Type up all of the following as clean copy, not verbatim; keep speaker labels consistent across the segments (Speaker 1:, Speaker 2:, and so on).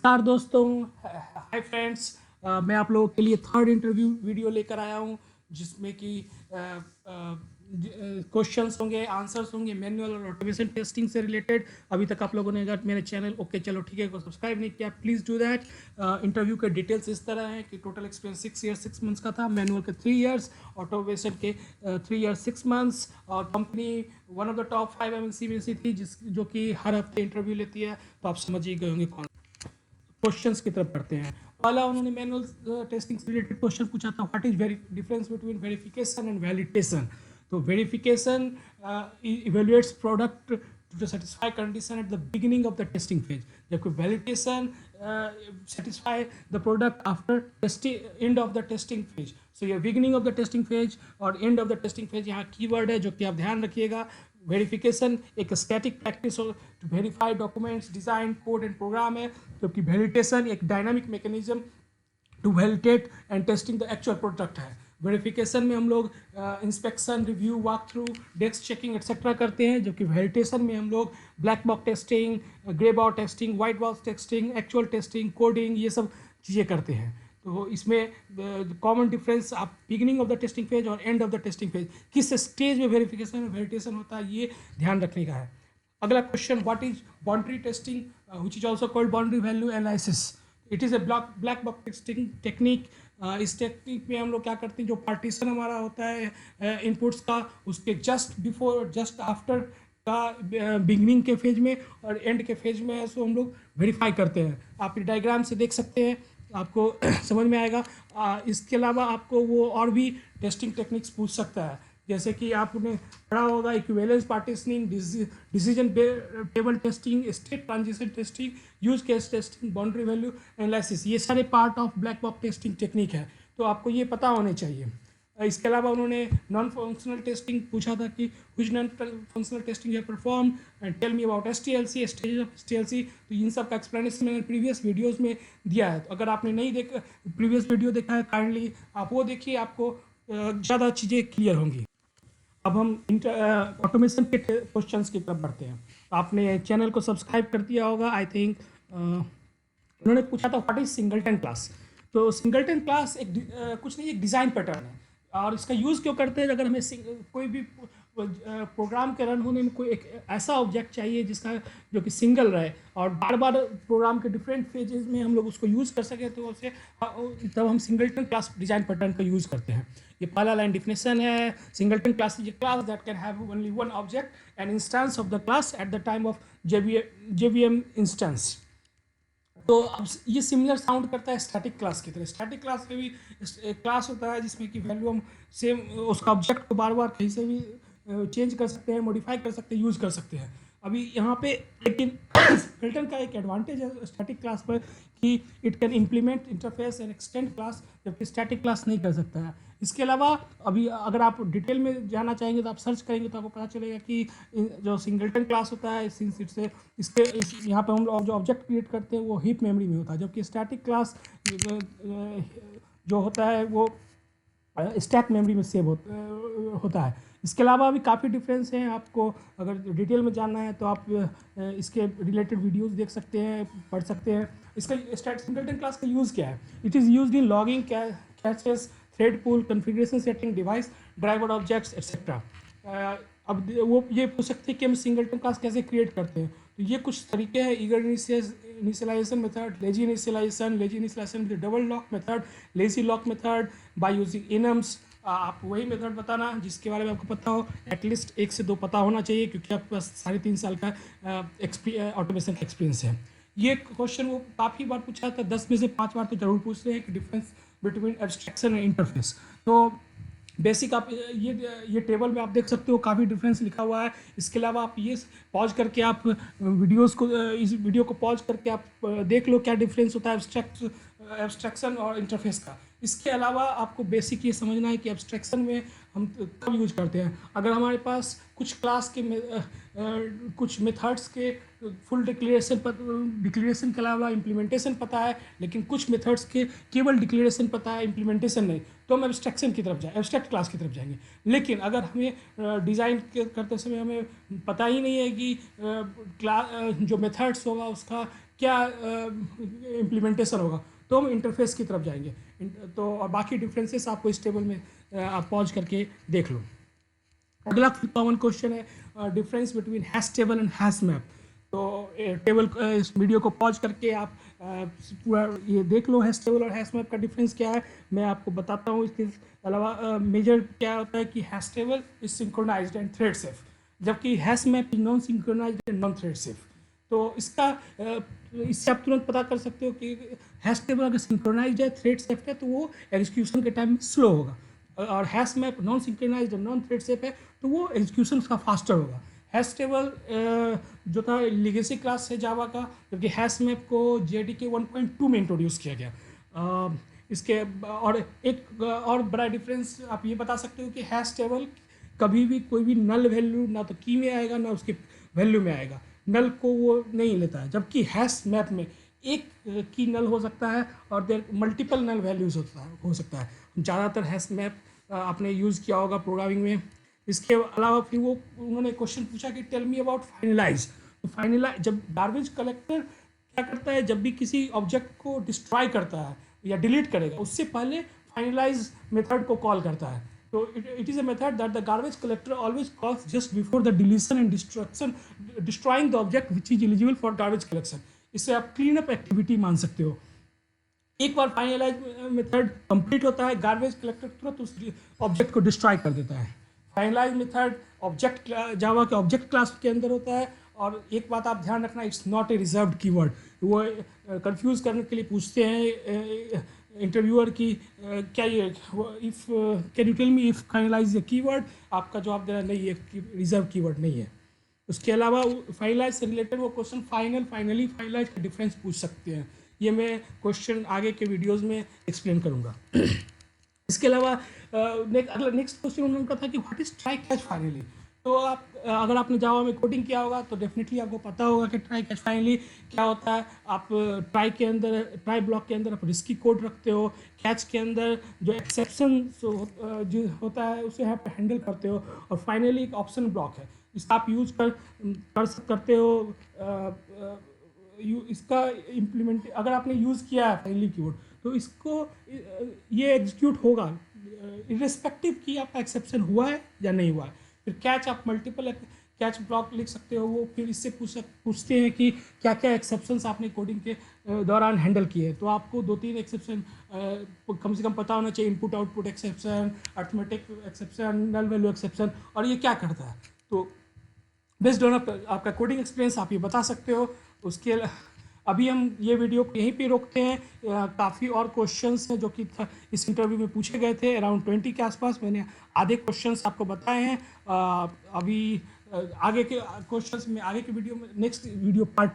Speaker 1: नमस्कार दोस्तों, hi friends. मैं आप लोगों के लिए थर्ड इंटरव्यू वीडियो लेकर आया हूं जिसमें कि क्वेश्चंस होंगे, आंसर्स होंगे मैनुअल और ऑटोमेशन टेस्टिंग से रिलेटेड। अभी तक आप लोगों ने अगर मेरे चैनल ओके चलो ठीक है को सब्सक्राइब नहीं किया, प्लीज़ डू दैट। इंटरव्यू के डिटेल्स इस तरह हैं कि टोटल एक्सपीरियंस 6 ईयर्स 6 मंथ्स का था, मैनुअल के 3 ईयर्स, ऑटोमेशन के 3 ईयर्स 6 मंथ्स, और company one of the top 5 MNC में से थी जो कि हर हफ्ते इंटरव्यू लेती है, तो आप समझ ही गए होंगे कौन। क्वेश्चंस की तरफ पढ़ते हैं। पहला उन्होंने मैनुअल टेस्टिंग से रिलेटेड क्वेश्चन पूछा था, what is difference between verification and validation. तो verification evaluates product to satisfy condition at the beginning of the testing phase, जबकि validation satisfy the product after end of the testing phase. So ये beginning of the testing phase और end of the testing phase यहाँ keyword है जो कि आप ध्यान रखिएगा। वेरिफिकेशन एक static practice to verify documents, design, code and program है, जबकि वैलिडेशन एक dynamic mechanism to validate and testing the actual product है। वेरिफिकेशन में हम लोग inspection, review, walk through, desk checking etcetera करते हैं, जबकि वैलिडेशन में हम लोग black box testing, grey box testing, white box testing, actual testing, coding, ये सब चीज़ें करते हैं। तो इसमें कॉमन डिफरेंस आप beginning of the testing phase और end of the testing phase किस स्टेज में वेरिफिकेशन और वैलिडेशन होता है, ये ध्यान रखने का है। अगला question, what is boundary testing which is also called boundary value analysis. It is a black box testing technique. इस टेक्निक में हम लोग क्या करते हैं, जो पार्टीशन हमारा होता है इनपुट्स का, उसके जस्ट बिफोर जस्ट आफ्टर का बिगनिंग के फेज में और एंड के फेज में, सो हम लोग वेरीफाई करते हैं। आप डायग्राम से देख सकते हैं, आपको समझ में आएगा। इसके अलावा आपको वो और भी टेस्टिंग टेक्निक्स पूछ सकता है, जैसे कि आपने पढ़ा होगा equivalence partitioning, decision table testing, state transition testing, use case testing, boundary value analysis, ये सारे part of black box testing technique है, तो आपको ये पता होने चाहिए। इसके अलावा उन्होंने नॉन फंक्शनल टेस्टिंग पूछा था कि व्हिच नॉन फंक्शनल टेस्टिंग है perform and tell me about STLC, stage of STLC. तो इन सब का एक्सप्लेनेशन मैंने प्रीवियस वीडियोस में दिया है, तो अगर आपने नहीं देखा प्रीवियस वीडियो देखा है, काइंडली आप वो देखिए, आपको ज़्यादा चीज़ें क्लियर होंगी। अब हम ऑटोमेशन के क्वेश्चंस की तरफ बढ़ते हैं। आपने चैनल को सब्सक्राइब कर दिया होगा आई थिंक। उन्होंने पूछा था व्हाट इज सिंगलटन क्लास। तो सिंगलटन क्लास कुछ नहीं, एक डिज़ाइन पैटर्न है, और इसका यूज़ क्यों करते हैं, अगर हमें कोई भी प्रोग्राम के रन होने में कोई एक ऐसा ऑब्जेक्ट चाहिए जिसका जो कि सिंगल रहे और बार बार प्रोग्राम के डिफरेंट फेजेस में हम लोग उसको यूज़ कर सकें, तो उसे तब हम सिंगलटन क्लास डिज़ाइन पैटर्न का यूज़ करते हैं। ये पहला लाइन डिफिनेशन है। Singleton class is a class that can have only one object and instance of the class at the time of JVM instance. तो अब ये सिमिलर साउंड करता है स्टैटिक क्लास की तरह। स्टैटिक क्लास में भी एक क्लास होता है जिसमें कि वैल्यू हम सेम उसका ऑब्जेक्ट को बार बार कहीं से भी चेंज कर सकते हैं, मॉडिफाई कर सकते हैं, यूज़ कर सकते हैं। अभी यहाँ पे लेकिन सिंगलटन का एक एडवांटेज है स्टैटिक क्लास पर कि it can implement interface and extend class, जबकि स्टैटिक क्लास नहीं कर सकता है। इसके अलावा अभी अगर आप डिटेल में जाना चाहेंगे तो आप सर्च करेंगे तो आपको पता चलेगा कि जो सिंगलटन क्लास होता है सिंस इससे यहाँ पे हम लोग जो ऑब्जेक्ट क्रिएट करते हैं वो हीप मेमोरी में होता है, जबकि स्टैटिक क्लास जो होता है वो स्टैक मेमोरी में सेव होता है। इसके अलावा भी काफ़ी डिफरेंस हैं। आपको अगर डिटेल में जानना है तो आप इसके रिलेटेड वीडियोस देख सकते हैं, पढ़ सकते हैं। इसका सिंगलटन क्लास का यूज़ क्या है? It is used in logging, catches, thread pool, configuration setting, device driver objects etcetera. अब वो ये पूछ सकते हैं कि हम सिंगलटन क्लास कैसे क्रिएट करते हैं, तो ये कुछ तरीके हैं। Eager initialization method, lazy initialization with double lock method, lazy lock method by using enums. आप वही मेथड बताना जिसके बारे में आपको पता हो, एटलीस्ट 1 से 2 पता होना चाहिए, क्योंकि आपके पास 3.5 साल का ऑटोमेशन का एक्सपीरियंस है। ये क्वेश्चन वो काफ़ी बार पूछा था, 10 में से 5 बार तो जरूर पूछ रहे हैं कि difference between abstraction and interface. तो बेसिक आप ये टेबल में आप देख सकते हो, काफ़ी डिफरेंस लिखा हुआ है। इसके अलावा आप ये पॉज करके आप इस वीडियो को पॉज करके आप देख लो क्या डिफरेंस होता है एब्स्ट्रैक्शन और इंटरफेस का। इसके अलावा आपको बेसिक ये समझना है कि एब्स्ट्रैक्शन में हम कब यूज करते हैं, अगर हमारे पास कुछ क्लास के कुछ मेथड्स के फुल डिक्लेरेशन के अलावा इम्प्लीमेंटेशन पता है, लेकिन कुछ मेथड्स के केवल डिक्लेरेशन पता है, इम्प्लीमेंटेशन नहीं, तो हम एब्स्ट्रैक्शन की तरफ एब्स्ट्रैक्ट क्लास की तरफ जाएंगे। लेकिन अगर हमें डिज़ाइन करते समय हमें पता ही नहीं है कि जो मेथड्स होगा उसका क्या इम्प्लीमेंटेशन होगा, तो हम इंटरफेस की तरफ जाएंगे। तो और बाकी डिफरेंसेस आपको इस टेबल में आप पॉज करके देख लो। अगला कॉमन क्वेश्चन है difference between hash table and hash map. तो टेबल इस वीडियो को पॉज करके आप पूरा ये देख लो हैश टेबल और हैश मैप का डिफरेंस क्या है। मैं आपको बताता हूँ। इसके अलावा मेजर क्या होता है कि hash table is synchronized and thread safe, जबकि hash map is non synchronized and non thread safe. तो इसका इससे आप तुरंत पता कर सकते हो कि हैश टेबल अगर सिंक्रोनाइज्ड है, थ्रेड सेफ है, तो वो एग्जीक्यूशन के टाइम में स्लो होगा, और hash map non synchronised non thread safe है तो वो एग्जीक्यूशन उसका फास्टर होगा। हैश टेबल जो था लिगेसी क्लास है जावा का, जबकि हैश मैप को JDK 1.2 में इंट्रोड्यूस किया गया। इसके और एक और बड़ा डिफरेंस आप ये बता सकते हो कि हैश टेबल कभी भी कोई भी नल वैल्यू ना तो की में आएगा ना उसके वैल्यू में आएगा, नल को वो नहीं लेता है। जबकि हैश मैप में एक की नल हो सकता है और देर मल्टीपल नल वैल्यूज हो सकता है। ज़्यादातर हैश मैप आपने यूज़ किया होगा प्रोग्रामिंग में। इसके अलावा फिर वो उन्होंने क्वेश्चन पूछा कि टेल मी अबाउट फाइनलाइज। तो फाइनलाइज जब गार्बेज कलेक्टर क्या करता है, जब भी किसी ऑब्जेक्ट को डिस्ट्रॉय करता है या डिलीट करेगा, उससे पहले फाइनलाइज मेथड को कॉल करता है। तो it is a method that the garbage collector always calls just before the deletion and destruction, destroying the object which is eligible for garbage collection. इससे आप क्लीन अप एक्टिविटी मान सकते हो। एक बार फाइनलाइज मेथड कंप्लीट होता है, garbage collector तुरंत उस ऑब्जेक्ट को डिस्ट्रॉय कर देता है। फाइनलाइज मेथड ऑब्जेक्ट जावा के ऑब्जेक्ट क्लास के अंदर होता है। और एक बात आप ध्यान रखना, it's not a reserved keyword. वो कंफ्यूज करने के लिए पूछते हैं इंटरव्यूअर की क्या ये if can you tell me if finalise a keyword, आपका जवाब देना नहीं है, रिजर्व कीवर्ड नहीं है। उसके अलावा फाइनलाइज से रिलेटेड वो क्वेश्चन फाइनल, फाइनली, फाइनलाइज का डिफरेंस पूछ सकते हैं। ये मैं क्वेश्चन आगे के वीडियोस में एक्सप्लेन करूँगा। इसके अलावा नेक्स्ट क्वेश्चन उनका था कि what is try catch finally. तो आप अगर आपने जावा में कोडिंग किया होगा तो डेफिनेटली आपको पता होगा कि ट्राई कैच फाइनली क्या होता है। आप ट्राई के अंदर, ट्राई ब्लॉक के अंदर आप रिस्की कोड रखते हो, कैच के अंदर जो एक्सेप्शन जो होता है उसे आप हैंडल करते हो, और फाइनली एक ऑप्शन ब्लॉक है, इसका आप यूज करते हो। इसका इम्प्लीमेंट अगर आपने यूज़ किया है फाइनली कीवर्ड तो इसको ये एग्जीक्यूट होगा इर्रेस्पेक्टिव कि आपका एक्सेप्शन हुआ है या नहीं हुआ है। फिर कैच, आप मल्टीपल कैच ब्लॉक लिख सकते हो। वो फिर इससे पूछते हैं कि क्या क्या एक्सेप्शंस आपने कोडिंग के दौरान हैंडल किए। तो आपको 2-3 एक्सेप्शन कम से कम पता होना चाहिए, input output exception, arithmetic exception, null value exception, और ये क्या करता है। तो बेस्ड ऑन आपका कोडिंग एक्सपीरियंस आप ये बता सकते हो। उसके अभी हम ये वीडियो को यहीं पे रोकते हैं। काफ़ी और क्वेश्चंस हैं जो कि इस इंटरव्यू में पूछे गए थे, अराउंड 20 के आसपास। मैंने आधे क्वेश्चंस आपको बताए हैं। अभी आगे के क्वेश्चंस में आगे के वीडियो में, नेक्स्ट वीडियो पार्ट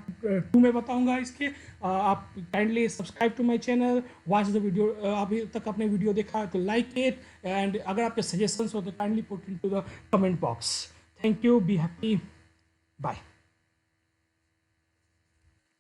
Speaker 1: 2 में बताऊंगा इसके। आप kindly subscribe to my channel, watch the video. अभी तक आपने वीडियो देखा तो लाइक इट, एंड अगर आपके सजेशंस हो तो kindly put into the comment box. Thank you, be happy, bye.